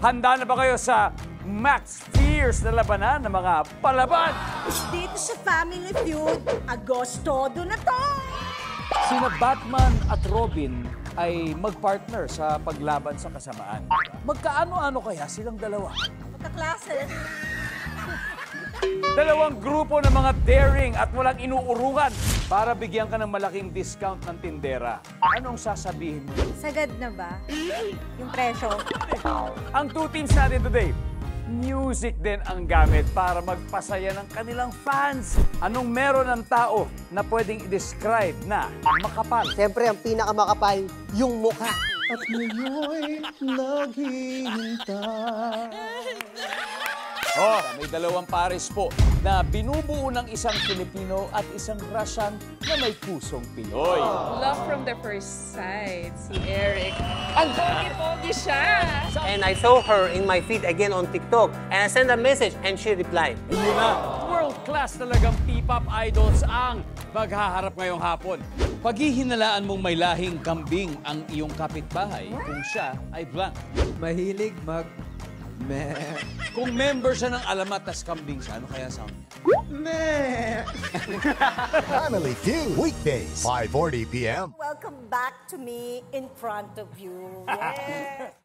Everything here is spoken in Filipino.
Handa na ba kayo sa Max Fierce na labanan ng mga palaban? Dito sa Family Feud, Agostodo na to! Sina Batman at Robin ay magpartner sa paglaban sa kasamaan. Magkaano-ano kaya silang dalawa? Magkaklase. Dalawang grupo ng mga daring at walang inuurungan para bigyan ka ng malaking discount ng tindera. Anong sasabihin mo? Sagad na ba? Yung presyo? Ang two teams natin today, music din ang gamit para magpasaya ng kanilang fans. Anong meron ng tao na pwedeng i-describe na makapal? Siyempre, ang pinakamakapal, yung mukha. At ngayon, naghihintay. Oh, may dalawang pares po na binubuo ng isang Filipino at isang Russian na may pusong Pinoy. Love from the first sight, si Eric. Ang pogi-pogi siya! And I saw her in my feed again on TikTok. And I sent a message and she replied. Yun na, world-class talagang P-pop idols ang maghaharap ngayong hapon. Paghihinalaan mong may lahing kambing ang iyong kapitbahay kung siya ay blank. Mahilig Kung member siya ng alamat tas kambing siya, ano kaya sound niya? Family Feud, weekdays, 5:40 p.m. Welcome back to me in front of you. Yeah.